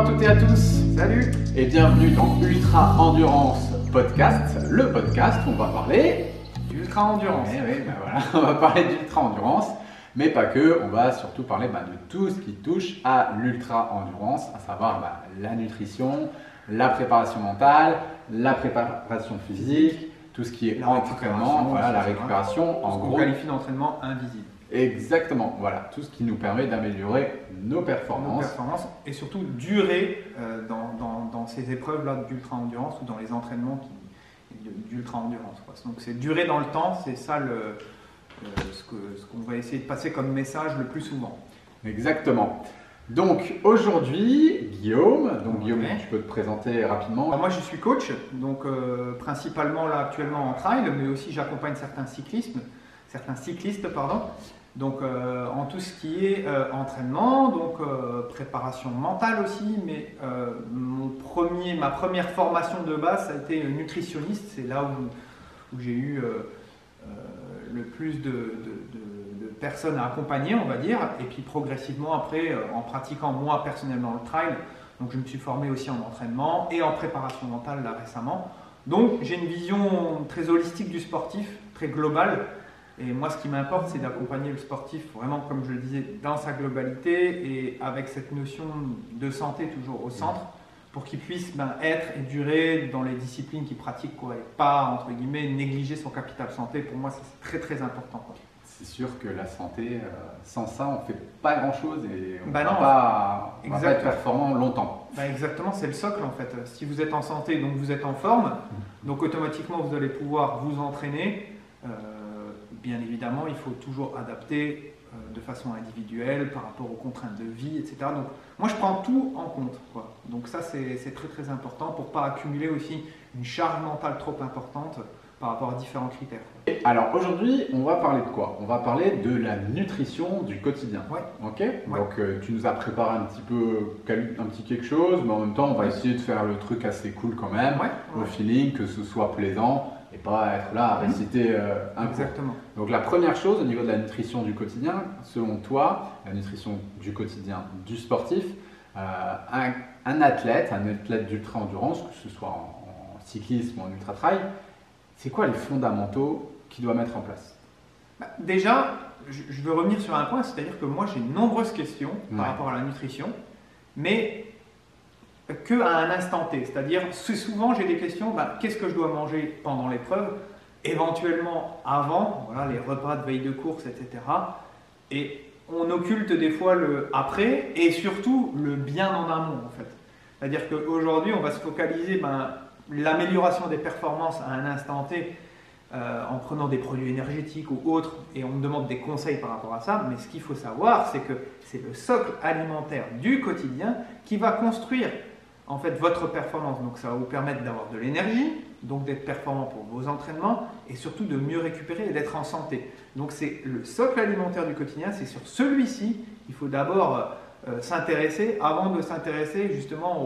toutes et à tous, Salut et bienvenue dans Ultra Endurance Podcast, le podcast où on va parler d'Ultra Endurance. Oui, ben voilà, on va parler d'Ultra Endurance, mais pas que, on va surtout parler de tout ce qui touche à l'Ultra Endurance, à savoir la nutrition, la préparation mentale, la préparation physique, tout ce qui est entraînement, voilà, la récupération, en gros. On qualifie d'entraînement invisible. Exactement, voilà, tout ce qui nous permet d'améliorer nos performances. Et surtout durer dans ces épreuves-là d'ultra endurance ou dans les entraînements d'ultra endurance. Donc c'est durer dans le temps, c'est ça ce qu'on va essayer de passer comme message le plus souvent. Exactement. Donc aujourd'hui, Guillaume, Guillaume, Ouais. tu peux te présenter rapidement. Alors moi je suis coach, donc principalement là actuellement en trail, mais aussi j'accompagne certains cyclistes. Donc en tout ce qui est entraînement, donc préparation mentale aussi, mais ma première formation de base, ça a été nutritionniste. C'est là où j'ai eu le plus de personnes à accompagner, on va dire. Et puis progressivement après, en pratiquant moi personnellement le trail, donc je me suis formé aussi en entraînement et en préparation mentale là récemment. Donc j'ai une vision très holistique du sportif, très globale. Et moi, ce qui m'importe, c'est d'accompagner le sportif vraiment, comme je le disais, dans sa globalité et avec cette notion de santé toujours au centre pour qu'il puisse être et durer dans les disciplines qu'il pratique, quoi, et pas, entre guillemets, négliger son capital santé. Pour moi, c'est très, très important, quoi. C'est sûr que la santé, sans ça, on ne fait pas grand-chose et on ne va pas être performant longtemps. Exactement, c'est le socle en fait. Si vous êtes en santé, donc vous êtes en forme, donc automatiquement, vous allez pouvoir vous entraîner. Bien évidemment, il faut toujours adapter de façon individuelle par rapport aux contraintes de vie, etc. Donc, moi, je prends tout en compte, quoi. Donc ça, c'est très très important pour ne pas accumuler aussi une charge mentale trop importante par rapport à différents critères. Alors aujourd'hui, on va parler de quoi? On va parler de la nutrition du quotidien. Ouais. Ok. Ouais. Donc tu nous as préparé un petit quelque chose, mais en même temps, on va essayer de faire le truc assez cool quand même, au feeling, que ce soit plaisant. Et pas être là à réciter un cours. Exactement. Donc la première chose au niveau de la nutrition du quotidien, selon toi, la nutrition du quotidien du sportif, un athlète d'ultra endurance, que ce soit en cyclisme ou en ultra trail, c'est quoi les fondamentaux qu'il doit mettre en place? Déjà, je veux revenir sur un point, c'est-à-dire que moi j'ai de nombreuses questions par rapport à la nutrition, mais qu'à un instant T, c'est-à-dire souvent j'ai des questions, qu'est-ce que je dois manger pendant l'épreuve, éventuellement avant, voilà, les repas de veille de course, etc. Et on occulte des fois le après et surtout le bien en amont en fait. C'est-à-dire qu'aujourd'hui on va se focaliser l'amélioration des performances à un instant T en prenant des produits énergétiques ou autres et on me demande des conseils par rapport à ça, mais ce qu'il faut savoir c'est que c'est le socle alimentaire du quotidien qui va construire en fait votre performance. Donc ça va vous permettre d'avoir de l'énergie, donc d'être performant pour vos entraînements et surtout de mieux récupérer et d'être en santé. Donc c'est le socle alimentaire du quotidien, c'est sur celui-ci qu'il faut d'abord s'intéresser avant de s'intéresser justement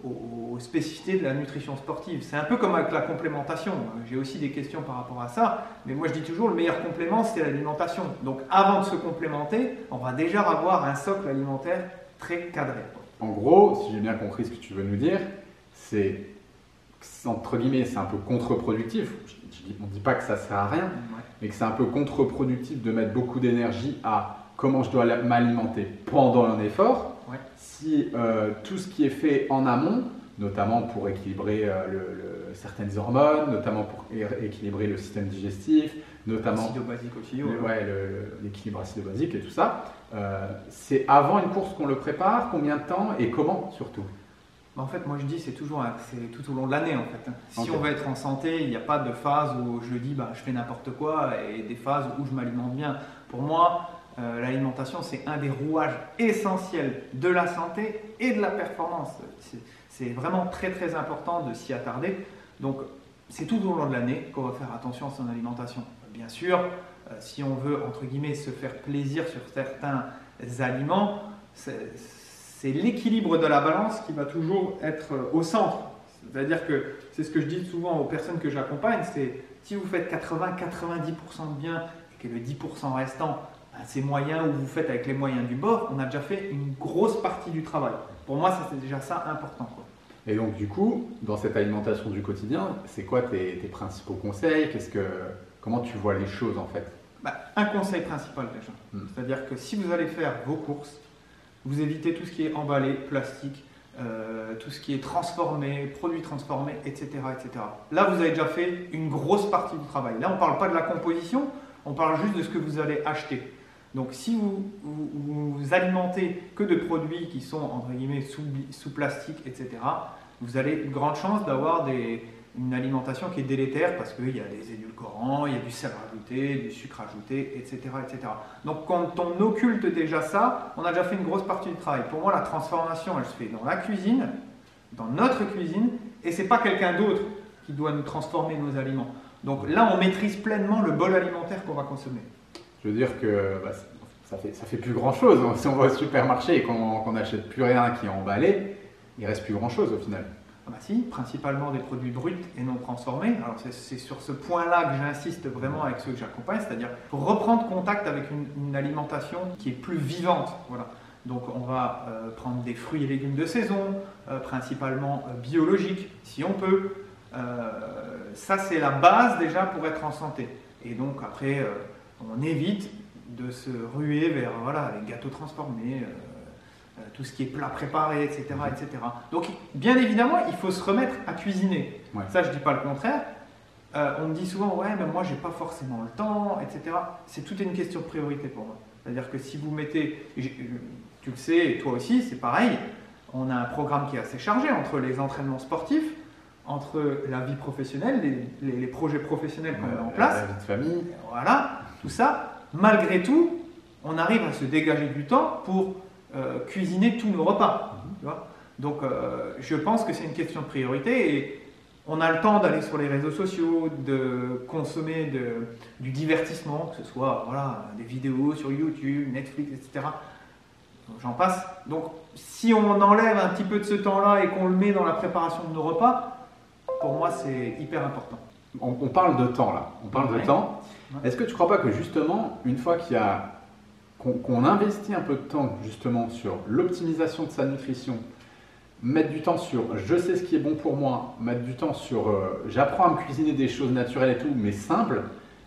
aux spécificités de la nutrition sportive. C'est un peu comme avec la complémentation. J'ai aussi des questions par rapport à ça, mais moi je dis toujours le meilleur complément c'est l'alimentation. Donc avant de se complémenter, on va déjà avoir un socle alimentaire très cadré. En gros, si j'ai bien compris ce que tu veux nous dire, c'est entre guillemets, c'est un peu contre-productif. On ne dit pas que ça ne sert à rien, mais que c'est un peu contre-productif de mettre beaucoup d'énergie à comment je dois m'alimenter pendant un effort. Si tout ce qui est fait en amont, notamment pour équilibrer certaines hormones, notamment pour équilibrer le système digestif, notamment acido-basique aussi, l'équilibre acido-basique et tout ça, c'est avant une course qu'on le prépare, combien de temps et comment surtout? En fait, moi je dis c'est tout au long de l'année en fait. Si on veut être en santé, il n'y a pas de phase où je dis je fais n'importe quoi et des phases où je m'alimente bien. Pour moi, l'alimentation c'est un des rouages essentiels de la santé et de la performance. C'est vraiment très très important de s'y attarder. Donc c'est tout au long de l'année qu'on va faire attention à son alimentation. Bien sûr, si on veut entre guillemets se faire plaisir sur certains aliments, c'est l'équilibre de la balance qui va toujours être au centre. C'est-à-dire que c'est ce que je dis souvent aux personnes que j'accompagne, c'est si vous faites 80-90% de bien et que le 10% restant, ces moyens où vous faites avec les moyens du bord, on a déjà fait une grosse partie du travail. Pour moi, ça c'est déjà ça important, quoi. Et donc du coup, dans cette alimentation du quotidien, c'est quoi tes principaux conseils? Comment tu vois les choses en fait? Un conseil principal déjà, c'est-à-dire que si vous allez faire vos courses, vous évitez tout ce qui est emballé, plastique, tout ce qui est transformé, produits transformés, etc., etc. Là, vous avez déjà fait une grosse partie du travail. Là, on ne parle pas de la composition, on parle juste de ce que vous allez acheter. Donc, si vous alimentez que de produits qui sont, entre guillemets, sous plastique, etc., vous avez une grande chance d'avoir une alimentation qui est délétère parce qu'il y a des édulcorants, il y a du sel rajouté, du sucre ajouté, etc., etc. Donc, quand on occulte déjà ça, on a déjà fait une grosse partie du travail. Pour moi, la transformation, elle se fait dans la cuisine, dans notre cuisine, et ce n'est pas quelqu'un d'autre qui doit nous transformer nos aliments. Donc là, on maîtrise pleinement le bol alimentaire qu'on va consommer. Je veux dire que ça fait plus grand chose. Si on va au supermarché et qu'on n'achète plus rien qui est emballé, il reste plus grand chose au final. Si, principalement des produits bruts et non transformés. Alors c'est sur ce point-là que j'insiste vraiment avec ceux que j'accompagne, c'est-à-dire pour reprendre contact avec une alimentation qui est plus vivante. Voilà. Donc on va prendre des fruits et légumes de saison, principalement biologiques, si on peut. Ça c'est la base déjà pour être en santé. Et donc après, on évite de se ruer vers les gâteaux transformés, tout ce qui est plat préparé, etc., etc. Donc bien évidemment, il faut se remettre à cuisiner. Ouais. Ça, je ne dis pas le contraire. On me dit souvent, ouais, mais moi, je n'ai pas forcément le temps, etc. C'est toute une question de priorité pour moi. C'est-à-dire que si vous mettez, tu le sais, et toi aussi, c'est pareil, on a un programme qui est assez chargé entre les entraînements sportifs, entre la vie professionnelle, les projets professionnels qu'on met en place, la vie de famille, voilà, tout ça. Malgré tout, on arrive à se dégager du temps pour cuisiner tous nos repas. Tu vois. Donc, je pense que c'est une question de priorité et on a le temps d'aller sur les réseaux sociaux, de consommer du divertissement, que ce soit des vidéos sur YouTube, Netflix, etc. J'en passe. Donc, si on enlève un petit peu de ce temps-là et qu'on le met dans la préparation de nos repas, pour moi, c'est hyper important. On parle de temps là. On parle de temps. Ouais. Est-ce que tu ne crois pas que justement, une fois qu'on investit un peu de temps justement sur l'optimisation de sa nutrition, mettre du temps sur je sais ce qui est bon pour moi, mettre du temps sur j'apprends à me cuisiner des choses naturelles et tout, mais simples,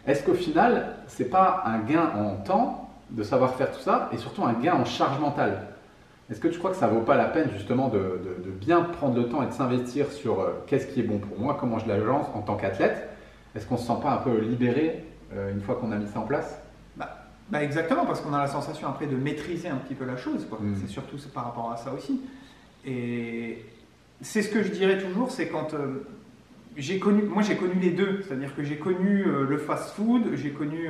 est-ce qu'au final, ce n'est pas un gain en temps de savoir faire tout ça et surtout un gain en charge mentale? Est-ce que tu crois que ça ne vaut pas la peine justement de bien prendre le temps et de s'investir sur qu'est-ce qui est bon pour moi, comment je l'agence en tant qu'athlète? Est-ce qu'on ne se sent pas un peu libéré une fois qu'on a mis ça en place? Exactement, parce qu'on a la sensation après de maîtriser un petit peu la chose. C'est surtout par rapport à ça aussi. Et c'est ce que je dirais toujours, c'est quand j'ai connu les deux, c'est-à-dire que j'ai connu le fast-food, j'ai connu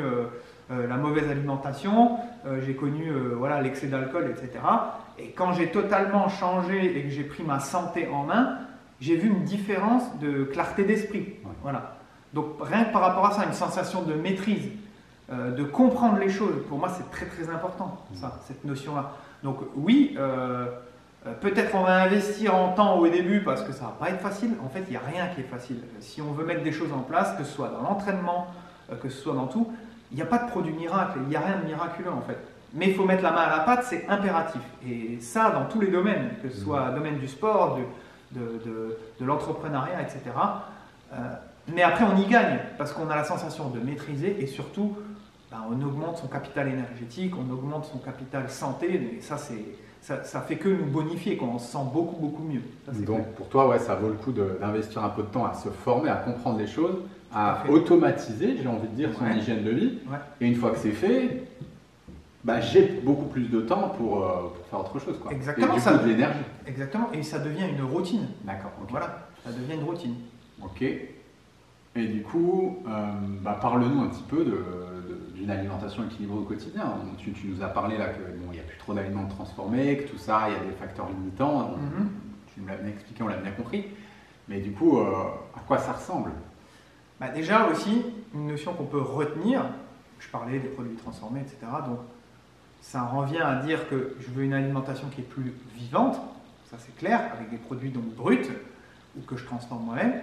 la mauvaise alimentation, j'ai connu l'excès d'alcool, etc. Et quand j'ai totalement changé et que j'ai pris ma santé en main, j'ai vu une différence de clarté d'esprit. Ouais. Voilà. Donc rien que par rapport à ça, une sensation de maîtrise, de comprendre les choses, pour moi c'est très très important, ça, cette notion-là. Donc oui, peut-être on va investir en temps au début parce que ça va pas être facile. En fait, il n'y a rien qui est facile. Si on veut mettre des choses en place, que ce soit dans l'entraînement, que ce soit dans tout, il n'y a pas de produit miracle, il n'y a rien de miraculeux en fait. Mais il faut mettre la main à la pâte, c'est impératif. Et ça, dans tous les domaines, que ce soit le domaine du sport, de l'entrepreneuriat, etc. Mais après, on y gagne parce qu'on a la sensation de maîtriser et surtout, on augmente son capital énergétique, on augmente son capital santé. Et ça, ça fait que nous bonifier, on se sent beaucoup, beaucoup mieux. Ça, donc, clair. Pour toi, ça vaut le coup d'investir un peu de temps à se former, à comprendre les choses, à automatiser, j'ai envie de dire, son hygiène de vie. Ouais. Et une fois que c'est fait, j'ai beaucoup plus de temps pour faire autre chose. Quoi. Exactement. Et du coup, de l'énergie. Exactement. Et ça devient une routine. D'accord. Okay. Voilà, ça devient une routine. Ok. Et du coup, parle-nous un petit peu d'une alimentation équilibrée au quotidien. Tu nous as parlé là que il n'y a plus trop d'aliments transformés, que tout ça, il y a des facteurs limitants. Tu nous l'as bien expliqué, on l'a bien compris. Mais du coup, à quoi ça ressemble? Déjà aussi, une notion qu'on peut retenir, je parlais des produits transformés, etc. Donc, ça revient à dire que je veux une alimentation qui est plus vivante, ça c'est clair, avec des produits donc bruts, ou que je transforme moi-même.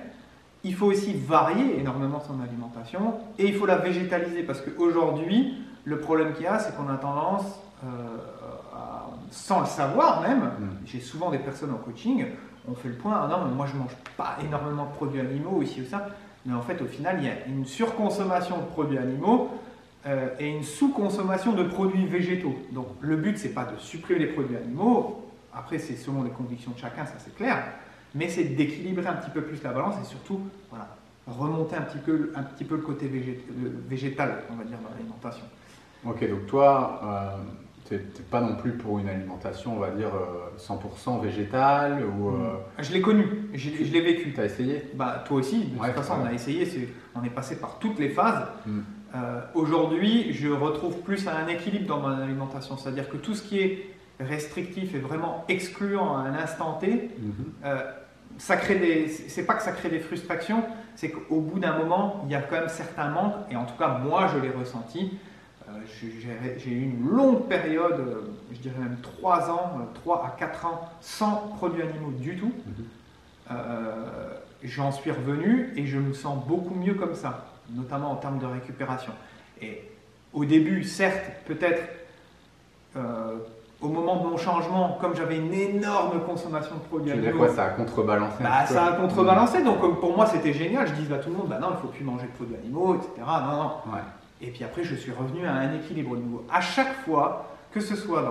Il faut aussi varier énormément son alimentation et il faut la végétaliser parce qu'aujourd'hui, Le problème qu'il y a, c'est qu'on a tendance, sans le savoir même, j'ai souvent des personnes en coaching, on fait le point, ah non, mais moi je ne mange pas énormément de produits animaux, ici ou ça, mais en fait au final il y a une surconsommation de produits animaux et une sous-consommation de produits végétaux. Donc le but c'est pas de suppléer les produits animaux, après c'est selon les convictions de chacun, ça c'est clair, mais c'est d'équilibrer un petit peu plus la balance et surtout voilà, remonter un petit peu le côté végétal, on va dire, dans l'alimentation. Ok, donc toi, tu n'es pas non plus pour une alimentation, on va dire, 100% végétale ou, Je l'ai connu, je l'ai vécu. Tu as essayé? Toi aussi, de toute façon, on a essayé, on est passé par toutes les phases. Aujourd'hui, je retrouve plus un équilibre dans mon alimentation, c'est-à-dire que tout ce qui est restrictif et vraiment excluant à un instant T, c'est pas que ça crée des frustrations, c'est qu'au bout d'un moment, il y a quand même certains manques, et en tout cas, moi, je l'ai ressenti. J'ai eu une longue période, je dirais même 3 ans, 3 à 4 ans, sans produits animaux du tout. J'en suis revenu et je me sens beaucoup mieux comme ça, notamment en termes de récupération. Et au début, certes, peut-être au moment de mon changement, comme j'avais une énorme consommation de produits animaux. Tu veux dire quoi, ça a contrebalancé ça a contrebalancé, donc pour moi c'était génial. Je disais à tout le monde, non, il ne faut plus manger de produits animaux, etc. Non. Ouais. Et puis après, je suis revenu à un équilibre au niveau. À chaque fois, que ce soit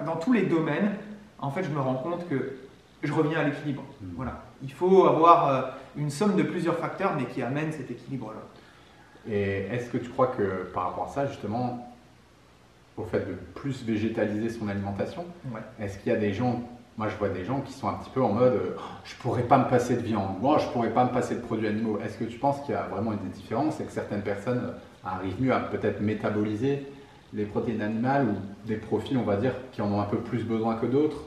dans tous les domaines, en fait, je me rends compte que je reviens à l'équilibre. Voilà. Il faut avoir une somme de plusieurs facteurs, mais qui amènent cet équilibre-là. Et est-ce que tu crois que par rapport à ça, justement, au fait de plus végétaliser son alimentation, est-ce qu'il y a des gens, moi je vois des gens qui sont un petit peu en mode je pourrais pas me passer de viande, moi je pourrais pas me passer de produits animaux. Est-ce que tu penses qu'il y a vraiment des différences et que certaines personnes arrivent mieux à peut-être métaboliser les protéines animales ou des profils, on va dire, qui en ont un peu plus besoin que d'autres?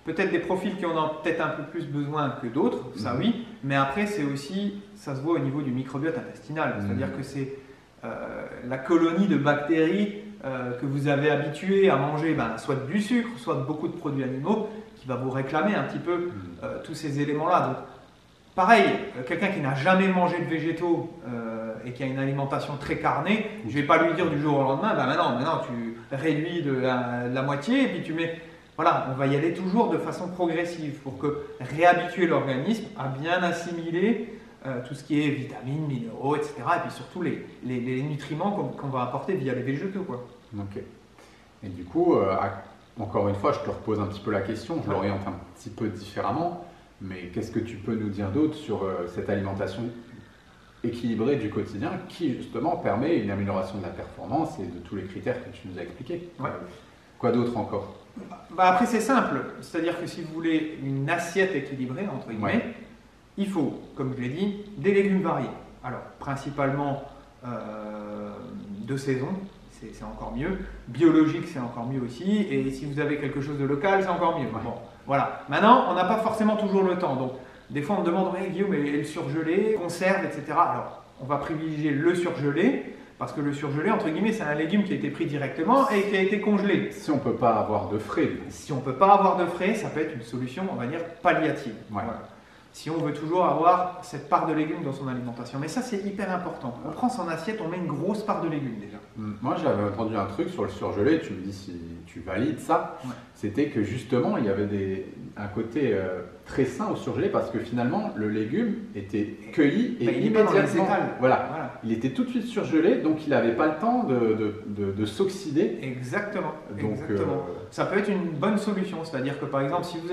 Peut-être des profils qui en ont peut-être un peu plus besoin que d'autres, ça oui, mais après c'est aussi, ça se voit au niveau du microbiote intestinal, c'est-à-dire que c'est la colonie de bactéries que vous avez habitué à manger soit du sucre, soit beaucoup de produits animaux, qui va vous réclamer un petit peu tous ces éléments-là. Donc, pareil, quelqu'un qui n'a jamais mangé de végétaux et qui a une alimentation très carnée, je ne vais pas lui dire du jour au lendemain, maintenant tu réduis de la moitié et puis tu mets... Voilà, on va y aller toujours de façon progressive pour réhabituer l'organisme à bien assimiler tout ce qui est vitamines, minéraux, etc. Et puis surtout les nutriments qu'on va apporter via les végétaux, quoi. Ok. Et du coup, encore une fois, je te repose un petit peu la question, je l'oriente un petit peu différemment, mais qu'est-ce que tu peux nous dire d'autre sur cette alimentation équilibrée du quotidien qui justement permet une amélioration de la performance et de tous les critères que tu nous as expliqués? Quoi d'autre encore? Après c'est simple, c'est-à-dire que si vous voulez une assiette équilibrée, entre guillemets, il faut, comme je l'ai dit, des légumes variés. Alors principalement de saison, c'est encore mieux, biologique c'est encore mieux aussi, et si vous avez quelque chose de local c'est encore mieux. Bon, voilà. Maintenant on n'a pas forcément toujours le temps, donc des fois on me demande Guillaume, et le surgelé, conserve, etc. Alors on va privilégier le surgelé. Parce que le surgelé, entre guillemets, c'est un légume qui a été pris directement et qui a été congelé. Si on ne peut pas avoir de frais. Si on ne peut pas avoir de frais, ça peut être une solution, on va dire, palliative. Voilà. Si on veut toujours avoir cette part de légumes dans son alimentation. Mais ça, c'est hyper important. On prend son assiette, on met une grosse part de légumes déjà. Moi, j'avais entendu un truc sur le surgelé, tu me dis si tu valides ça. C'était que justement, il y avait un côté très sain au surgelé parce que finalement, le légume était cueilli et immédiatement. Voilà. Il était tout de suite surgelé, donc il n'avait pas le temps de s'oxyder. Exactement. Ça peut être une bonne solution, c'est-à-dire que par exemple, si vous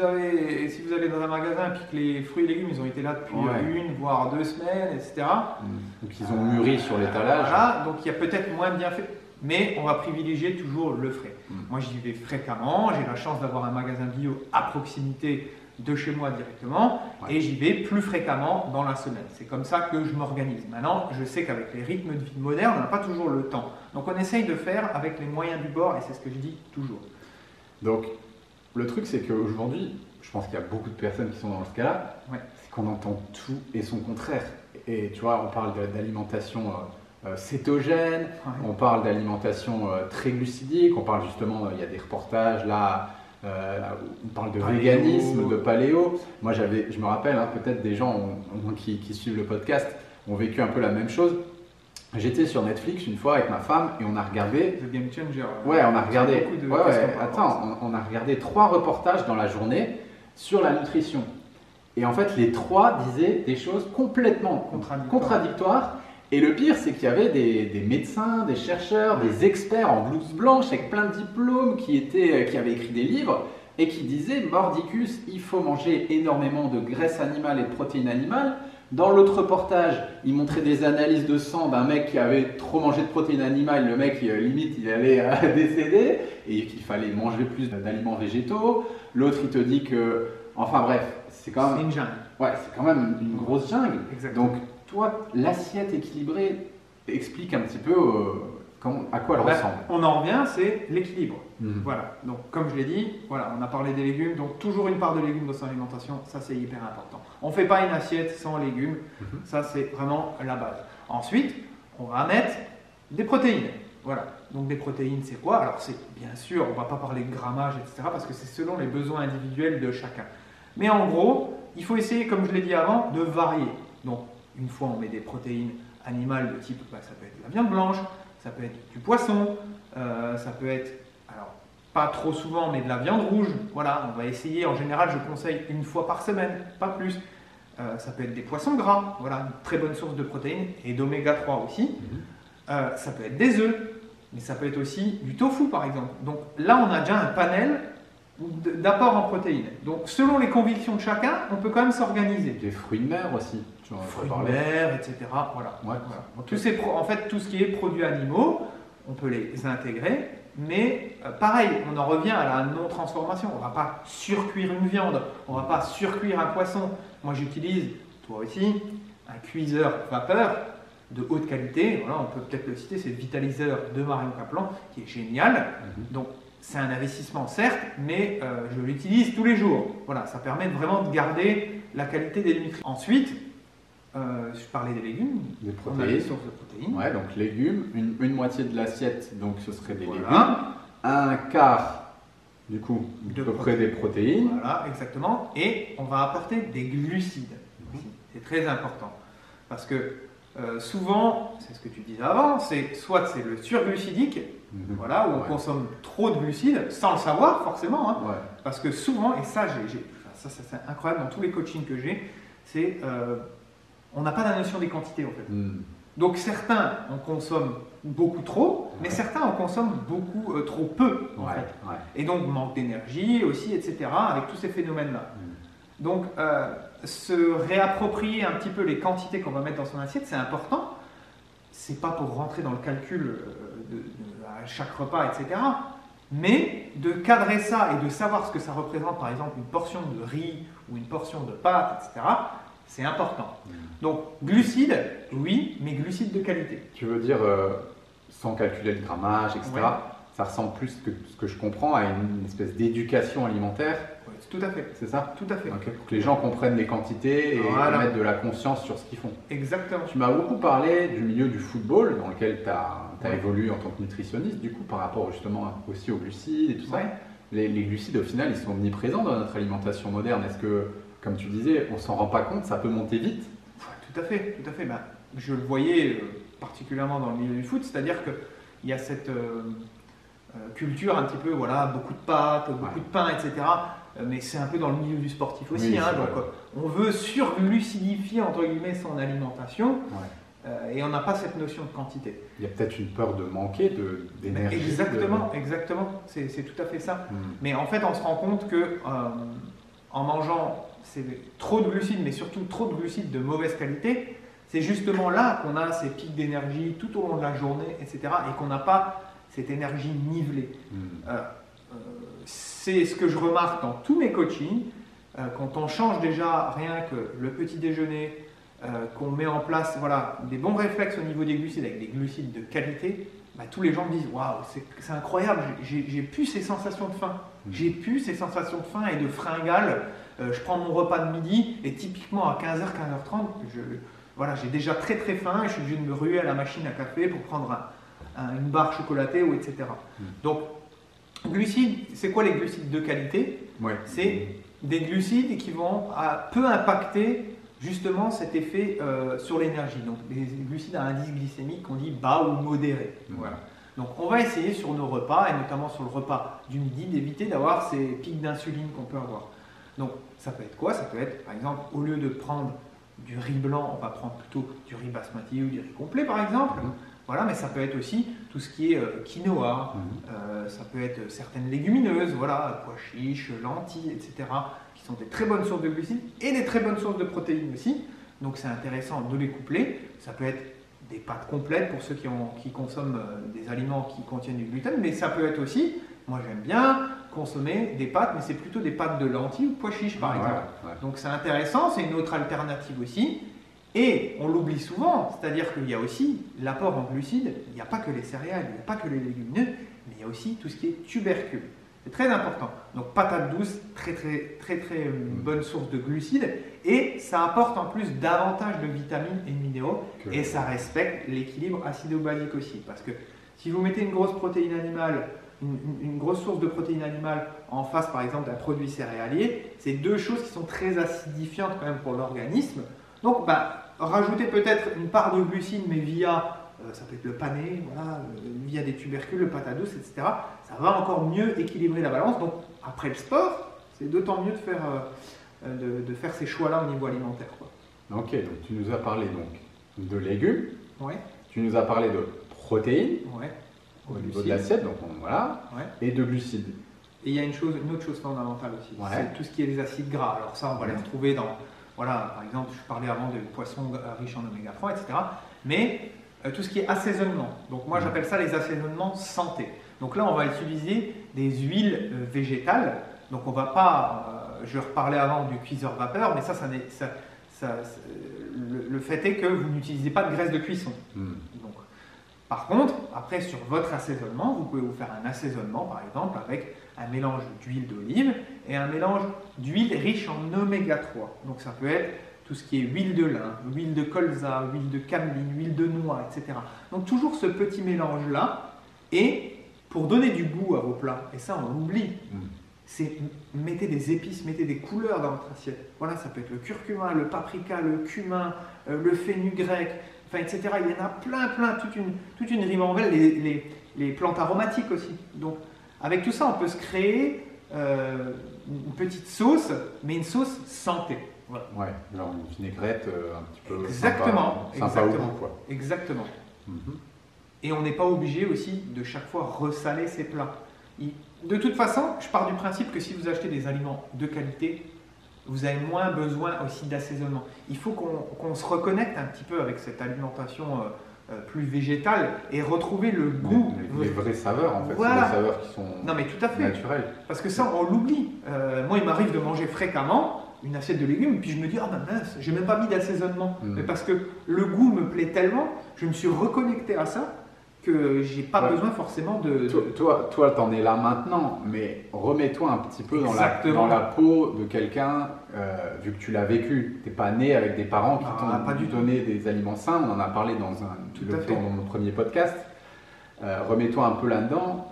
allez dans un magasin et que les fruits et légumes ils ont été là depuis 1 voire 2 semaines, etc. Donc ils ont mûri sur l'étalage. Voilà, donc il y a peut-être moins bien fait. Mais on va privilégier toujours le frais. Moi, j'y vais fréquemment. J'ai la chance d'avoir un magasin bio à proximité de chez moi directement. Et j'y vais plus fréquemment dans la semaine. C'est comme ça que je m'organise. Maintenant, je sais qu'avec les rythmes de vie modernes, on n'a pas toujours le temps. Donc, on essaye de faire avec les moyens du bord. Et c'est ce que je dis toujours. Donc, le truc, c'est qu'aujourd'hui, je pense qu'il y a beaucoup de personnes qui sont dans ce cas-là. C'est qu'on entend tout et son contraire. Et tu vois, on parle d'alimentation... cétogène, on parle d'alimentation très glucidique, on parle justement, il y a des reportages là, on parle de véganisme, de paléo. Moi je me rappelle, peut-être des gens qui suivent le podcast ont vécu un peu la même chose. J'étais sur Netflix une fois avec ma femme et on a regardé. The Game Changer. Ouais, on a regardé. Attends, on a regardé 3 reportages dans la journée sur la nutrition. Et en fait, les 3 disaient des choses complètement contradictoires. Et le pire, c'est qu'il y avait des médecins, des chercheurs, des experts en blouse blanche avec plein de diplômes qui avaient écrit des livres et qui disaient mordicus, il faut manger énormément de graisse animale et de protéines animales. Dans l'autre reportage, il montrait des analyses de sang d'un mec qui avait trop mangé de protéines animales. Le mec, limite, il allait décéder et qu'il fallait manger plus d'aliments végétaux. L'autre, il te dit que... Enfin bref, c'est quand même... C'est une jungle. Ouais, c'est quand même une grosse jungle. Exactement. Donc, toi, l'assiette équilibrée explique un petit peu à quoi elle ressemble. On en revient, c'est l'équilibre. Voilà. Donc, comme je l'ai dit, voilà, on a parlé des légumes. Donc, toujours une part de légumes dans son alimentation, ça c'est hyper important. On ne fait pas une assiette sans légumes. Ça, c'est vraiment la base. Ensuite, on va mettre des protéines. Voilà. Donc, des protéines, c'est quoi? Alors, c'est bien sûr, on ne va pas parler de grammage, etc. parce que c'est selon les besoins individuels de chacun. Mais en gros, il faut essayer, comme je l'ai dit avant, de varier. Donc, une fois, on met des protéines animales de type, ça peut être de la viande blanche, ça peut être du poisson, ça peut être, alors pas trop souvent, mais de la viande rouge. Voilà, on va essayer, en général, je conseille une fois par semaine, pas plus. Ça peut être des poissons gras, voilà, une très bonne source de protéines et d'oméga 3 aussi. Ça peut être des œufs, mais ça peut être aussi du tofu, par exemple. Donc là, on a déjà un panel d'apport en protéines. Donc selon les convictions de chacun, on peut quand même s'organiser. Des fruits de mer aussi. Fruits de mer, etc. Voilà. Ouais, voilà. En fait, tout ce qui est produits animaux, on peut les intégrer, mais pareil, on en revient à la non-transformation. On ne va pas surcuire une viande, on ne va pas surcuire un poisson. Moi, j'utilise, toi aussi, un cuiseur vapeur de haute qualité. Voilà, on peut peut-être le citer, c'est le Vitaliseur de Marion Caplan, qui est génial. Donc, c'est un investissement, certes, mais je l'utilise tous les jours. Voilà, ça permet vraiment de garder la qualité des nutriments. Ensuite, je parlais des légumes. Des protéines. On a des sources de protéines. Ouais, donc légumes, une moitié de l'assiette, donc ce serait des légumes. Voilà. Un quart, du coup, à peu près des protéines. Voilà, exactement. Et on va apporter des glucides. C'est très important. Parce que souvent, c'est ce que tu disais avant, soit c'est le surglucidique, voilà, où on consomme trop de glucides, sans le savoir forcément. Hein, parce que souvent, et ça, ça c'est incroyable dans tous les coachings que j'ai, c'est on n'a pas la notion des quantités en fait. Donc certains en consomment beaucoup trop, mais certains en consomment beaucoup trop peu. En fait. Et donc manque d'énergie aussi, etc. avec tous ces phénomènes-là. Donc se réapproprier un petit peu les quantités qu'on va mettre dans son assiette, c'est important. C'est pas pour rentrer dans le calcul à chaque repas, etc. Mais de cadrer ça et de savoir ce que ça représente, par exemple une portion de riz ou une portion de pâtes, etc. C'est important. Donc, glucides, oui, mais glucides de qualité. Tu veux dire, sans calculer le grammage, etc., ça ressemble plus, ce que je comprends, à une espèce d'éducation alimentaire. Oui, tout à fait. C'est ça? Tout à fait. Okay. Pour que les gens comprennent les quantités et mettre de la conscience sur ce qu'ils font. Exactement. Tu m'as beaucoup parlé du milieu du football, dans lequel tu as évolué en tant que nutritionniste, du coup, par rapport justement aussi aux glucides et tout ça. Les glucides, au final, ils sont omniprésents dans notre alimentation moderne. Est-ce que, comme tu disais, on s'en rend pas compte, ça peut monter vite? Tout à fait, tout à fait. Ben, je le voyais particulièrement dans le milieu du foot, c'est-à-dire qu'il y a cette culture un petit peu, voilà, beaucoup de pâtes, beaucoup de pain, etc. Mais c'est un peu dans le milieu du sportif aussi. Hein, donc, on veut surglucidifier, entre guillemets, son alimentation. Et on n'a pas cette notion de quantité. Il y a peut-être une peur de manquer d'énergie. Exactement, exactement. C'est tout à fait ça. Mais en fait, on se rend compte que en mangeant trop de glucides, mais surtout trop de glucides de mauvaise qualité, c'est justement là qu'on a ces pics d'énergie tout au long de la journée, etc. Et qu'on n'a pas cette énergie nivelée. C'est ce que je remarque dans tous mes coachings. Quand on change déjà rien que le petit déjeuner, qu'on met en place des bons réflexes au niveau des glucides avec des glucides de qualité, tous les gens me disent « Waouh, c'est incroyable, j'ai plus ces sensations de faim. J'ai plus ces sensations de faim et de fringales. Je prends mon repas de midi et typiquement à 15h, 15h30, j'ai déjà très très faim et je suis obligé de me ruer à la machine à café pour prendre une barre chocolatée ou etc. » Donc, glucides, c'est quoi les glucides de qualité? C'est des glucides qui vont peu impacter justement cet effet sur l'énergie. Donc des glucides à indice glycémique qu'on dit bas ou modéré. Voilà. Donc on va essayer sur nos repas, et notamment sur le repas du midi, d'éviter d'avoir ces pics d'insuline qu'on peut avoir. Donc ça peut être quoi? Ça peut être, par exemple, au lieu de prendre du riz blanc, on va prendre plutôt du riz basmati ou du riz complet, par exemple. Voilà, mais ça peut être aussi tout ce qui est quinoa, ça peut être certaines légumineuses, voilà, pois chiches, lentilles, etc., qui sont des très bonnes sources de glucides et des très bonnes sources de protéines aussi. Donc c'est intéressant de les coupler. Ça peut être des pâtes complètes pour ceux qui consomment des aliments qui contiennent du gluten, mais ça peut être aussi, moi j'aime bien consommer des pâtes, mais c'est plutôt des pâtes de lentilles ou pois chiches par exemple. Donc c'est intéressant, c'est une autre alternative aussi. Et on l'oublie souvent, c'est-à-dire qu'il y a aussi l'apport en glucides, il n'y a pas que les céréales, il n'y a pas que les légumineuses, mais il y a aussi tout ce qui est tubercules. C'est très important. Donc patates douces, très bonne source de glucides, et ça apporte en plus davantage de vitamines et de minéraux, et ça respecte l'équilibre acido-basique aussi. Parce que si vous mettez une grosse protéine animale, une grosse source de protéines animales en face par exemple d'un produit céréalier, c'est deux choses qui sont très acidifiantes quand même pour l'organisme. Donc rajoutez peut-être une part de glucides, mais via ça peut être le pané, voilà, via des tubercules, le patate douce, etc. Ça va encore mieux équilibrer la balance. Donc après le sport, c'est d'autant mieux de faire ces choix-là au niveau alimentaire, quoi. Ok, donc tu nous as parlé donc de légumes, tu nous as parlé de protéines au niveau de l'assiette, donc voilà, et de glucides. Et il y a une autre chose fondamentale aussi, c'est tout ce qui est les acides gras. Alors ça, on va les retrouver dans, voilà, par exemple, je parlais avant de poissons riches en oméga 3, etc. Mais tout ce qui est assaisonnement. Donc moi j'appelle ça les assaisonnements santé. Donc là on va utiliser des huiles végétales. Donc on va pas, je reparlais avant du cuiseur vapeur, mais le fait est que vous n'utilisez pas de graisse de cuisson. Donc, par contre, après sur votre assaisonnement, vous pouvez vous faire un assaisonnement par exemple avec un mélange d'huile d'olive et un mélange d'huile riche en oméga 3. Donc ça peut être tout ce qui est huile de lin, huile de colza, huile de cameline, huile de noix, etc. Donc toujours ce petit mélange-là, et pour donner du goût à vos plats, et ça on l'oublie, c'est mettez des épices, mettez des couleurs dans votre assiette. Voilà, ça peut être le curcuma, le paprika, le cumin, le fenugrec, enfin, etc. Il y en a plein, toute une ribambelle, les plantes aromatiques aussi. Donc avec tout ça, on peut se créer une petite sauce, mais une sauce santé. Voilà. Ouais, genre une vinaigrette un petit peu sympa au goût, quoi. Exactement. Et on n'est pas obligé aussi de chaque fois ressaler ses plats. De toute façon, je pars du principe que si vous achetez des aliments de qualité, vous avez moins besoin aussi d'assaisonnement. Il faut qu'on se reconnecte un petit peu avec cette alimentation plus végétale et retrouver le goût. Les vraies saveurs en fait, voilà. C'est des saveurs qui sont naturelles. Parce que ça, on l'oublie. Moi, il m'arrive de manger fréquemment une assiette de légumes, puis je me dis, ah ben mince, j'ai même pas mis d'assaisonnement. Mais parce que le goût me plaît tellement, je me suis reconnecté à ça, que j'ai pas besoin forcément de... Toi, t'en es là maintenant, mais remets-toi un petit peu dans la peau de quelqu'un, vu que tu l'as vécu. T'es pas né avec des parents qui t'ont donné des aliments sains, on en a parlé dans mon premier podcast. Remets-toi un peu là-dedans.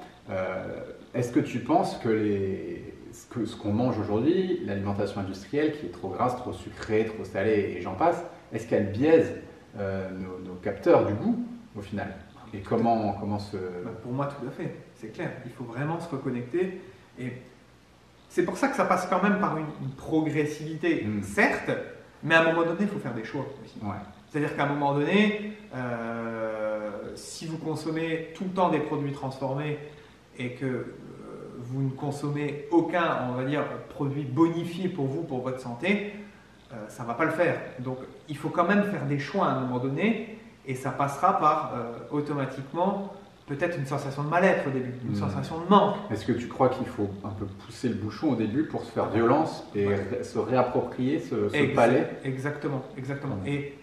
Est-ce que tu penses que ce qu'on mange aujourd'hui, l'alimentation industrielle qui est trop grasse, trop sucrée, trop salée et j'en passe, est-ce qu'elle biaise nos capteurs du goût au final? Et comment se... Pour moi, tout à fait, c'est clair. Il faut vraiment se reconnecter. Et c'est pour ça que ça passe quand même par une progressivité, certes, mais à un moment donné, il faut faire des choix aussi. C'est-à-dire qu'à un moment donné, si vous consommez tout le temps des produits transformés et que vous ne consommez aucun, on va dire, produit bonifié pour vous, pour votre santé, ça ne va pas le faire. Donc, il faut quand même faire des choix à un moment donné. Et ça passera par automatiquement peut-être une sensation de mal-être au début, une sensation de manque. Est-ce que tu crois qu'il faut un peu pousser le bouchon au début pour se faire violence et se réapproprier ce palais? Exactement. Et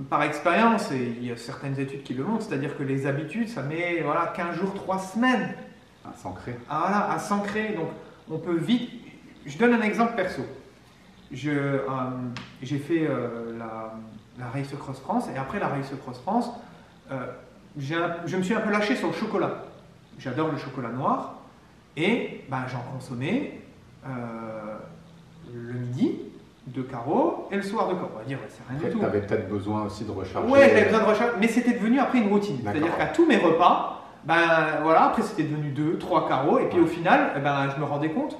par expérience, et il y a certaines études qui le montrent, c'est-à-dire que les habitudes, ça met 15 jours, 3 semaines à s'ancrer. À s'ancrer. Donc on peut vite... Je donne un exemple perso. J'ai fait la Race Cross France, et après la Race Cross France, je me suis un peu lâché sur le chocolat. J'adore le chocolat noir, et j'en consommais le midi, 2 carreaux et le soir 2 carreaux. On va dire, c'est rien du tout. Tu avais peut-être besoin aussi de recharger. Ouais, j'avais besoin de recharger, mais c'était devenu après une routine. C'est-à-dire qu'à tous mes repas, après c'était devenu 2, 3 carreaux, et puis au final, je me rendais compte,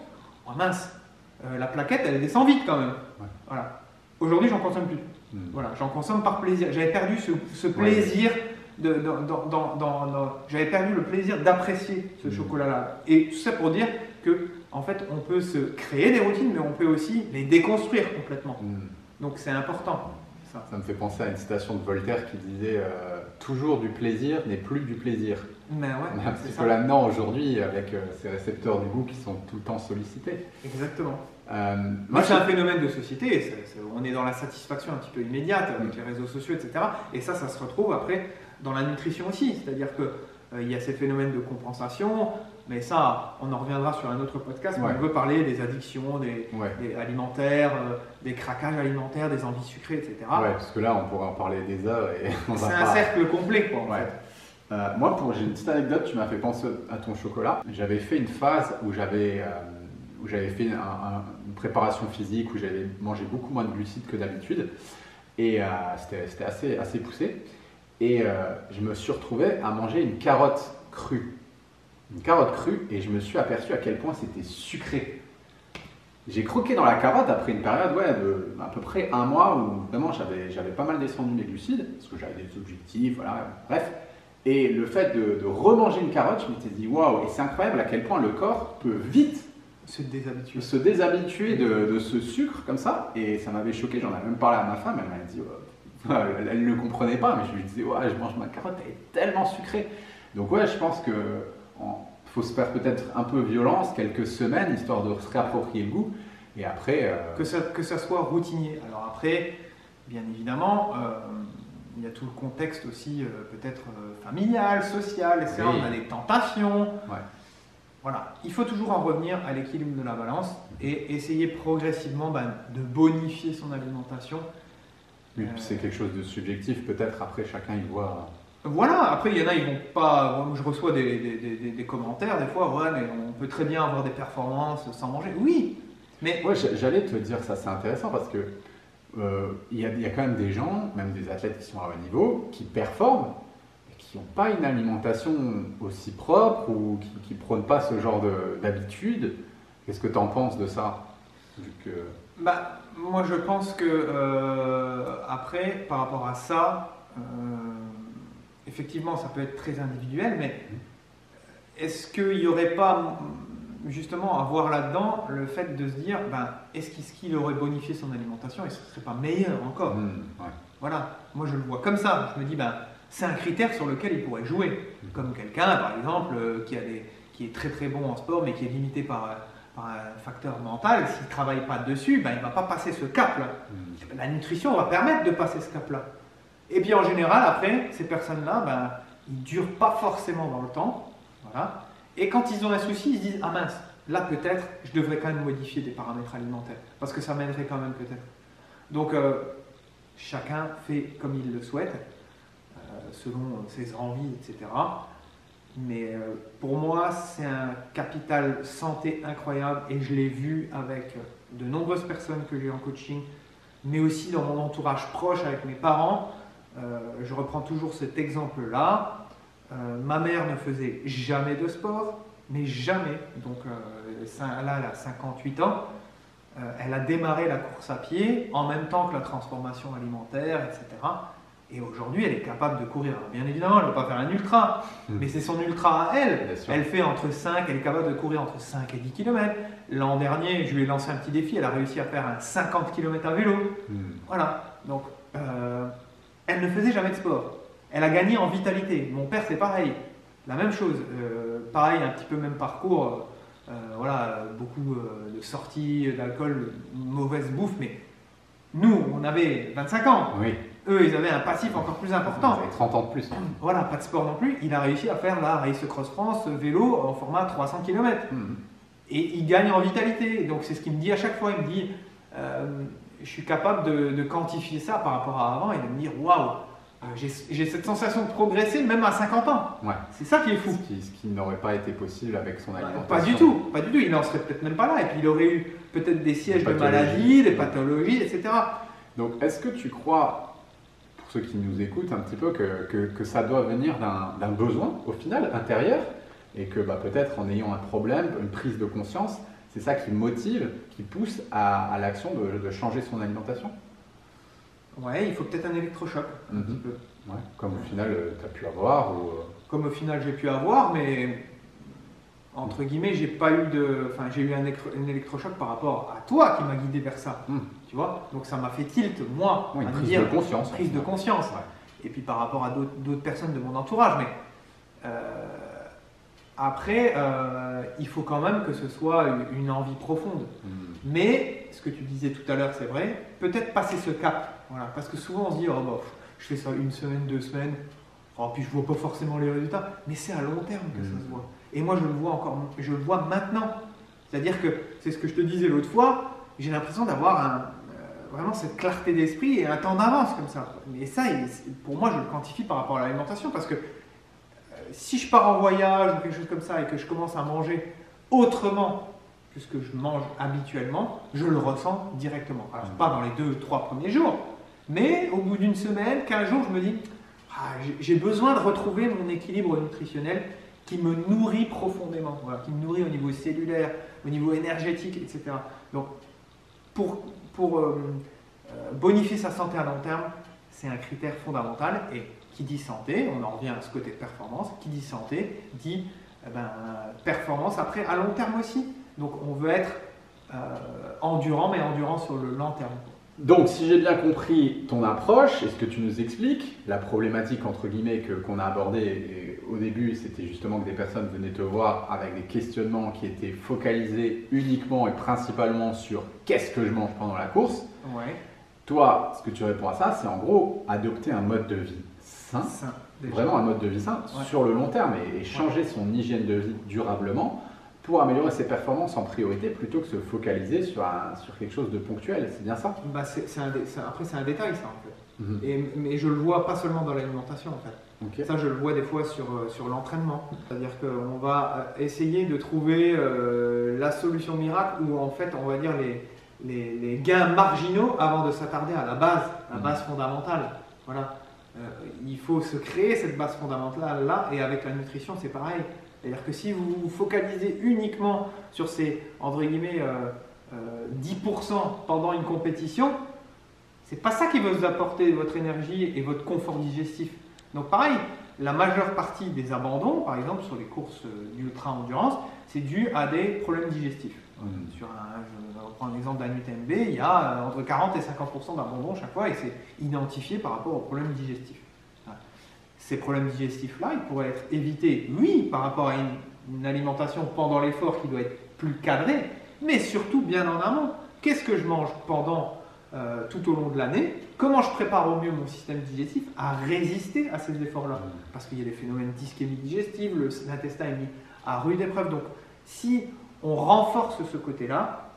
oh mince, la plaquette elle descend vite quand même. Ouais. Voilà. Aujourd'hui, j'en consomme plus. Voilà, j'en consomme par plaisir. J'avais perdu ce plaisir. J'avais perdu le plaisir d'apprécier ce chocolat-là. Et tout ça pour dire que, en fait, on peut se créer des routines, mais on peut aussi les déconstruire complètement. Donc c'est important. Ça me fait penser à une citation de Voltaire qui disait toujours du plaisir n'est plus du plaisir. Mais ouais, on a un petit peu là-dedans aujourd'hui avec ces récepteurs du goût qui sont tout le temps sollicités. Exactement. Moi, c'est un phénomène de société. On est dans la satisfaction un petit peu immédiate avec les réseaux sociaux, etc. Et ça se retrouve après dans la nutrition aussi. C'est-à-dire qu'il y a ces phénomènes de compensation, mais ça, on en reviendra sur un autre podcast. On veut parler des addictions, des alimentaires, des craquages alimentaires, des envies sucrées, etc. Ouais, parce que là, on pourrait en parler des heures. C'est un cercle complet, quoi. En fait. Moi, j'ai une petite anecdote, tu m'as fait penser à ton chocolat. J'avais fait une phase où j'avais fait une préparation physique, où j'avais mangé beaucoup moins de glucides que d'habitude. Et c'était assez poussé. Et je me suis retrouvé à manger une carotte crue. Et je me suis aperçu à quel point c'était sucré. J'ai croqué dans la carotte après une période de à peu près 1 mois où vraiment j'avais pas mal descendu mes glucides, parce que j'avais des objectifs, voilà, bref. Et le fait de remanger une carotte, je m'étais dit waouh, et c'est incroyable à quel point le corps peut vite se déshabituer de ce sucre comme ça. Et ça m'avait choqué, j'en avais même parlé à ma femme, elle m'a dit, elle ne comprenait pas, mais je lui disais, je mange ma carotte, elle est tellement sucrée. Donc je pense que faut se faire peut-être un peu violence, quelques semaines, histoire de se réapproprier le goût. Et après… Que ça soit routinier. Alors après, bien évidemment… il y a tout le contexte aussi peut-être familial, social, etc. On a des tentations. Voilà. Il faut toujours en revenir à l'équilibre de la balance et essayer progressivement de bonifier son alimentation. Oui, c'est quelque chose de subjectif, peut-être après chacun il voit… Voilà, après il y en a, ils vont pas… Je reçois des commentaires des fois, mais on peut très bien avoir des performances sans manger. Oui, mais… j'allais te dire ça, c'est intéressant parce que il y a quand même des gens, même des athlètes qui sont à haut niveau, qui performent et qui n'ont pas une alimentation aussi propre ou qui ne prônent pas ce genre d'habitude. Qu'est-ce que tu en penses de ça moi je pense que après, par rapport à ça, effectivement ça peut être très individuel, mais est-ce qu'il n'y aurait pas justement à voir là-dedans le fait de se dire est-ce qu'il aurait bonifié son alimentation et ce ne serait pas meilleur encore. Voilà, moi je le vois comme ça, je me dis c'est un critère sur lequel il pourrait jouer, comme quelqu'un par exemple qui est très très bon en sport mais qui est limité par un facteur mental. S'il ne travaille pas dessus, il ne va pas passer ce cap-là. La nutrition va permettre de passer ce cap-là. Et puis en général après, ces personnes-là ils ne durent pas forcément dans le temps. Voilà. Et quand ils ont un souci, ils se disent « Ah mince, là peut-être, je devrais quand même modifier des paramètres alimentaires, parce que ça m'aiderait quand même peut-être. » Donc, chacun fait comme il le souhaite, selon ses envies, etc. Mais pour moi, c'est un capital santé incroyable, et je l'ai vu avec de nombreuses personnes que j'ai en coaching, mais aussi dans mon entourage proche avec mes parents. Je reprends toujours cet exemple-là. Ma mère ne faisait jamais de sport, mais jamais. Donc là, elle a 58 ans. Elle a démarré la course à pied en même temps que la transformation alimentaire, etc. Et aujourd'hui, elle est capable de courir. Alors, bien évidemment, elle ne va pas faire un ultra, mais c'est son ultra à elle. Elle fait elle est capable de courir entre 5 et 10 km. L'an dernier, je lui ai lancé un petit défi. Elle a réussi à faire un 50 km à vélo. Voilà. Donc, elle ne faisait jamais de sport. Elle a gagné en vitalité. Mon père, c'est pareil. La même chose. Pareil, un petit peu même parcours. Beaucoup de sorties, d'alcool, mauvaise bouffe. Mais nous, on avait 25 ans. Oui. Eux, ils avaient un passif encore plus important. Ils avaient 30 ans de plus. Voilà, pas de sport non plus. Il a réussi à faire la Race Cross France vélo en format 300 km. Et il gagne en vitalité. Donc c'est ce qu'il me dit à chaque fois. Il me dit, je suis capable de quantifier ça par rapport à avant et de me dire, waouh, j'ai cette sensation de progresser même à 50 ans. Ouais. C'est ça qui est fou. Ce qui n'aurait pas été possible avec son alimentation. Pas du tout, pas du tout. Il n'en serait peut-être même pas là. Et puis il aurait eu peut-être des sièges de maladie, des pathologies, etc. Donc est-ce que tu crois, pour ceux qui nous écoutent un petit peu, que ça doit venir d'un besoin au final intérieur et que peut-être en ayant un problème, une prise de conscience, c'est ça qui motive, qui pousse à l'action de changer son alimentation? Ouais, il faut peut-être un électrochoc, un petit peu. Ouais, comme au final tu as pu avoir Comme au final j'ai pu avoir, mais entre guillemets, j'ai eu un électrochoc par rapport à toi qui m'a guidé vers ça. Tu vois, donc ça m'a fait tilt, moi, une prise de conscience. Prise de conscience. Ouais. Et puis par rapport à d'autres personnes de mon entourage. Mais après, il faut quand même que ce soit une envie profonde. Mais, ce que tu disais tout à l'heure, c'est vrai, peut-être passer ce cap. Voilà, parce que souvent on se dit, je fais ça 1 semaine, 2 semaines, puis je vois pas forcément les résultats. Mais c'est à long terme que ça se voit. Et moi, je le vois maintenant. C'est-à-dire que, c'est ce que je te disais l'autre fois, j'ai l'impression d'avoir vraiment cette clarté d'esprit et un temps d'avance comme ça. Mais ça, pour moi, je le quantifie par rapport à l'alimentation parce que si je pars en voyage ou quelque chose comme ça et que je commence à manger autrement que ce que je mange habituellement, je le ressens directement. Alors, pas dans les 2-3 premiers jours, mais au bout d'une semaine, 15 jours, je me dis j'ai besoin de retrouver mon équilibre nutritionnel qui me nourrit profondément, voilà, qui me nourrit au niveau cellulaire, au niveau énergétique, etc. Donc, pour bonifier sa santé à long terme, c'est un critère fondamental. Et qui dit santé, on en revient à ce côté de performance, qui dit santé, dit performance après à long terme aussi. Donc, on veut être endurant, mais endurant sur le long terme. Donc, si j'ai bien compris ton approche et ce que tu nous expliques, la problématique entre guillemets qu'on a abordée au début, c'était justement que des personnes venaient te voir avec des questionnements qui étaient focalisés uniquement et principalement sur qu'est-ce que je mange pendant la course. Ouais. Toi, ce que tu réponds à ça, c'est en gros adopter un mode de vie sain, vraiment un mode de vie sain sur le long terme et changer son hygiène de vie durablement pour améliorer ses performances en priorité plutôt que se focaliser sur quelque chose de ponctuel. C'est bien ça? Après, c'est un détail, ça, en fait. Mais je le vois pas seulement dans l'alimentation, en fait. Okay. Ça, je le vois des fois sur l'entraînement. C'est-à-dire qu'on va essayer de trouver la solution miracle ou, en fait, on va dire les gains marginaux avant de s'attarder à la base fondamentale. Voilà. Il faut se créer cette base fondamentale-là, et avec la nutrition, c'est pareil. C'est-à-dire que si vous vous focalisez uniquement sur ces, entre guillemets, 10% pendant une compétition, c'est pas ça qui va vous apporter votre énergie et votre confort digestif. Donc pareil, la majeure partie des abandons, par exemple sur les courses d'ultra-endurance, c'est dû à des problèmes digestifs. Je vais prendre l'exemple d'un UTMB, il y a entre 40 et 50% d'abandon chaque fois, et c'est identifié par rapport aux problèmes digestifs. Ces problèmes digestifs-là, ils pourraient être évités, oui, par rapport à une alimentation pendant l'effort qui doit être plus cadrée, mais surtout bien en amont. Qu'est-ce que je mange pendant tout au long de l'année? Comment je prépare au mieux mon système digestif à résister à ces efforts-là? Parce qu'il y a des phénomènes d'ischémie digestive, l'intestin est mis à rude épreuve. Donc, si on renforce ce côté-là,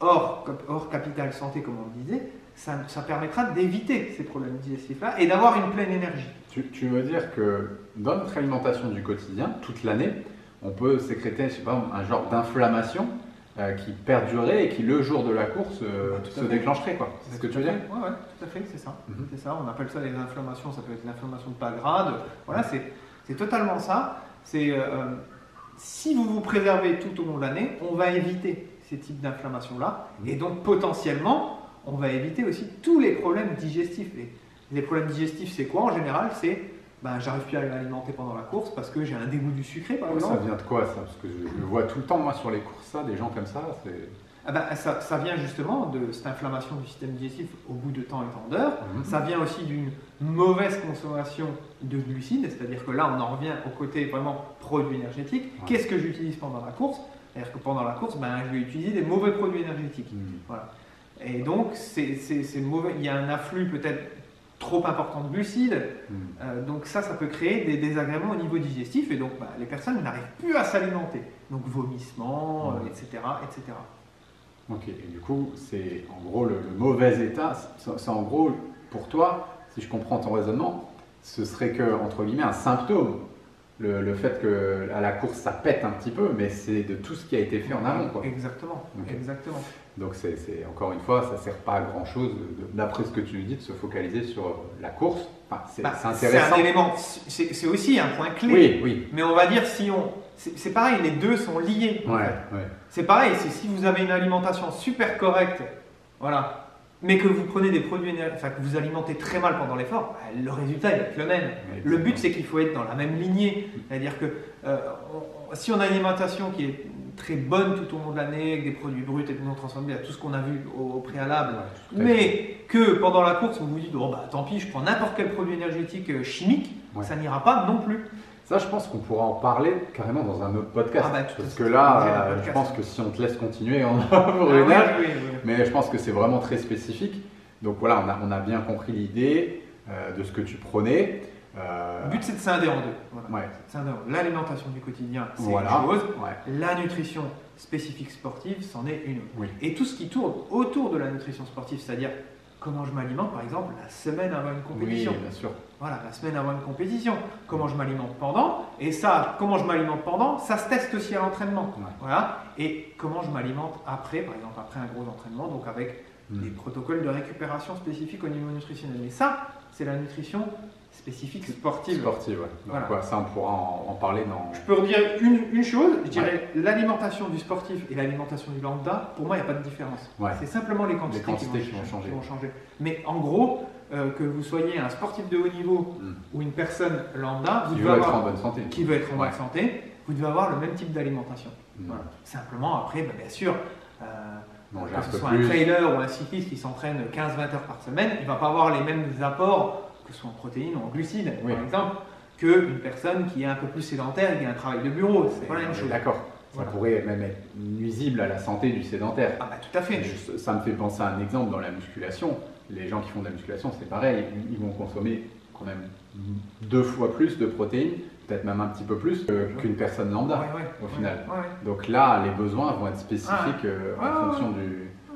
hors capital santé, comme on le disait, ça permettra d'éviter ces problèmes digestifs-là et d'avoir une pleine énergie. Tu veux dire que dans notre alimentation du quotidien, toute l'année, on peut sécréter, je sais pas, un genre d'inflammation qui perdurerait et qui, le jour de la course, se déclencherait, quoi. C'est ce que tu veux dire? Oui, tout à fait, c'est ça. C'est ça. On appelle ça les inflammations, ça peut être l'inflammation de bas grade. Voilà, c'est totalement ça. Si vous vous préservez tout au long de l'année, on va éviter ces types d'inflammation-là. Et donc, potentiellement, on va éviter aussi tous les problèmes digestifs. Et les problèmes digestifs, c'est quoi en général? C'est j'arrive plus à m'alimenter pendant la course parce que j'ai un dégoût du sucré, par exemple. Ça vient de quoi, ça? Parce que je le vois tout le temps, moi, sur les courses, ça, des gens comme ça. Ça vient justement de cette inflammation du système digestif au bout de temps et temps d'heures. Ça vient aussi d'une mauvaise consommation de glucides, c'est-à-dire que là, on en revient au côté vraiment produit énergétique. Qu'est-ce que j'utilise pendant la course? C'est-à-dire que pendant la course, je vais utiliser des mauvais produits énergétiques. Voilà. Et donc, c'est mauvais. Il y a un afflux peut-être trop important de glucides. Donc ça peut créer des désagréments au niveau digestif. Et donc, les personnes n'arrivent plus à s'alimenter. Donc, vomissement, etc., etc. Ok. Et du coup, c'est en gros le mauvais état. C'est en gros, pour toi, si je comprends ton raisonnement, ce serait que, entre guillemets, un symptôme. Le fait qu'à la course, ça pète un petit peu, mais c'est de tout ce qui a été fait en amont, quoi. Exactement, Okay. exactement. Donc, encore une fois, ça ne sert pas à grand-chose, d'après ce que tu nous dis, de se focaliser sur la course. Enfin, c'est intéressant. C'est un élément, c'est aussi un point clé. Oui, oui. Mais on va dire, c'est pareil, les deux sont liés. En fait. C'est pareil, c'est si vous avez une alimentation super correcte, voilà, mais que vous prenez des produits énergétiques, que vous alimentez très mal pendant l'effort, le résultat il va être le même. Exactement. Le but c'est qu'il faut être dans la même lignée. C'est-à-dire que si on a une alimentation qui est très bonne tout au long de l'année, avec des produits bruts et non transformés, tout ce qu'on a vu au préalable, mais que pendant la course vous vous dites oh, tant pis, je prends n'importe quel produit énergétique chimique, ça n'ira pas non plus. Ça, je pense qu'on pourra en parler carrément dans un autre podcast. Parce que là, je pense que si on te laisse continuer, on va pour une heure. Oui. Mais je pense que c'est vraiment très spécifique. Donc voilà, on a bien compris l'idée de ce que tu prenais. Le but, c'est de scinder en deux. Voilà. L'alimentation du quotidien, c'est une chose. La nutrition spécifique sportive, c'en est une autre. Oui. Et tout ce qui tourne autour de la nutrition sportive, c'est-à-dire comment je m'alimente, par exemple, la semaine avant une compétition. Oui, bien sûr. Voilà, la semaine avant une compétition. Comment je m'alimente pendant. Et ça, comment je m'alimente pendant, ça se teste aussi à l'entraînement. Ouais. Voilà. Et comment je m'alimente après, par exemple, après un gros entraînement, donc avec des protocoles de récupération spécifiques au niveau nutritionnel. Mais ça, c'est la nutrition spécifique sportive. Sportive, ouais. Donc, voilà. Ça, on pourra en parler dans... Je peux redire une chose, je dirais l'alimentation du sportif et l'alimentation du lambda, pour moi, il n'y a pas de différence. Ouais. C'est simplement les quantités qui vont changer. Mais en gros, que vous soyez un sportif de haut niveau ou une personne lambda, qui veut être en bonne santé, vous devez avoir le même type d'alimentation. Voilà. Simplement, après, bien sûr, que ce soit un trailer ou un cycliste qui s'entraîne 15-20 heures par semaine, il ne va pas avoir les mêmes apports, que ce soit en protéines ou en glucides, par exemple, qu'une personne qui est un peu plus sédentaire et qui a un travail de bureau. C'est pas la même chose. D'accord. Ça pourrait même être nuisible à la santé du sédentaire. Tout à fait. Ça me fait penser à un exemple dans la musculation. Les gens qui font de la musculation, c'est pareil. Ils vont consommer quand même 2 fois plus de protéines, peut-être même un petit peu plus qu'une personne lambda au final. Donc là, les besoins vont être spécifiques en fonction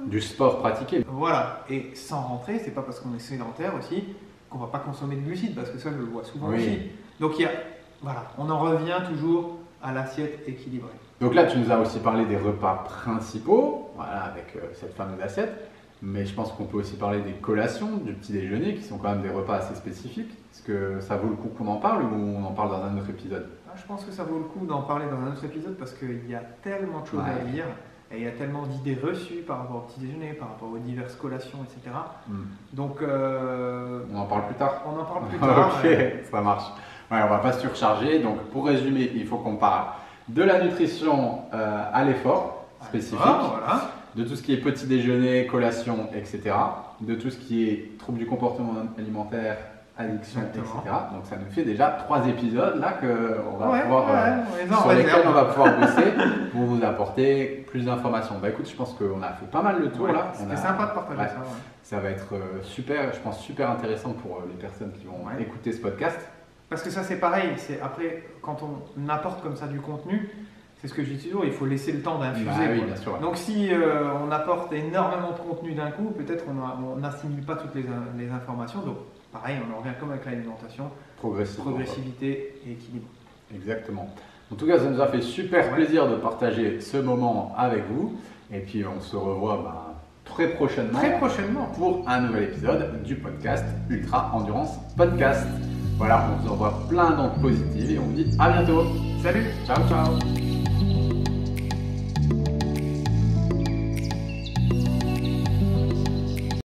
du sport pratiqué. Voilà. Et sans rentrer, c'est pas parce qu'on est sédentaire aussi qu'on va pas consommer de glucides, parce que ça, je le vois souvent aussi. Donc on en revient toujours à l'assiette équilibrée. Donc là, tu nous as aussi parlé des repas principaux, voilà, avec cette fameuse assiette. Mais je pense qu'on peut aussi parler des collations, du petit déjeuner, qui sont quand même des repas assez spécifiques. Est-ce que ça vaut le coup qu'on en parle ou on en parle dans un autre épisode? Je pense que ça vaut le coup d'en parler dans un autre épisode parce qu'il y a tellement de choses à dire et il y a tellement d'idées reçues par rapport au petit déjeuner, par rapport aux diverses collations, etc. Donc, on en parle plus tard. On en parle plus tard. Ok, ça marche. On va pas surcharger. Donc, pour résumer, il faut qu'on parle de la nutrition à l'effort spécifique. Voilà. De tout ce qui est petit déjeuner, collation, etc. De tout ce qui est troubles du comportement alimentaire, addiction, etc. Donc ça nous fait déjà 3 épisodes là qu'on va pouvoir, sur lesquels on va pouvoir bosser pour vous apporter plus d'informations. Écoute, je pense qu'on a fait pas mal le tour là. C'était sympa de partager ça. Ça va être super, je pense super intéressant pour les personnes qui vont écouter ce podcast. Parce que ça c'est pareil, après quand on apporte comme ça du contenu, c'est ce que je dis toujours, il faut laisser le temps d'infuser. Oui, bien sûr. Donc si on apporte énormément de contenu d'un coup, peut-être on n'assimile pas toutes les informations. Donc pareil, on en revient comme avec l'alimentation. Progressivité et équilibre. Exactement. En tout cas, ça nous a fait super plaisir de partager ce moment avec vous. Et puis on se revoit très prochainement pour un nouvel épisode du podcast Ultra Endurance Podcast. Voilà, on vous envoie plein d'ondes positives et on vous dit à bientôt. Salut, ciao.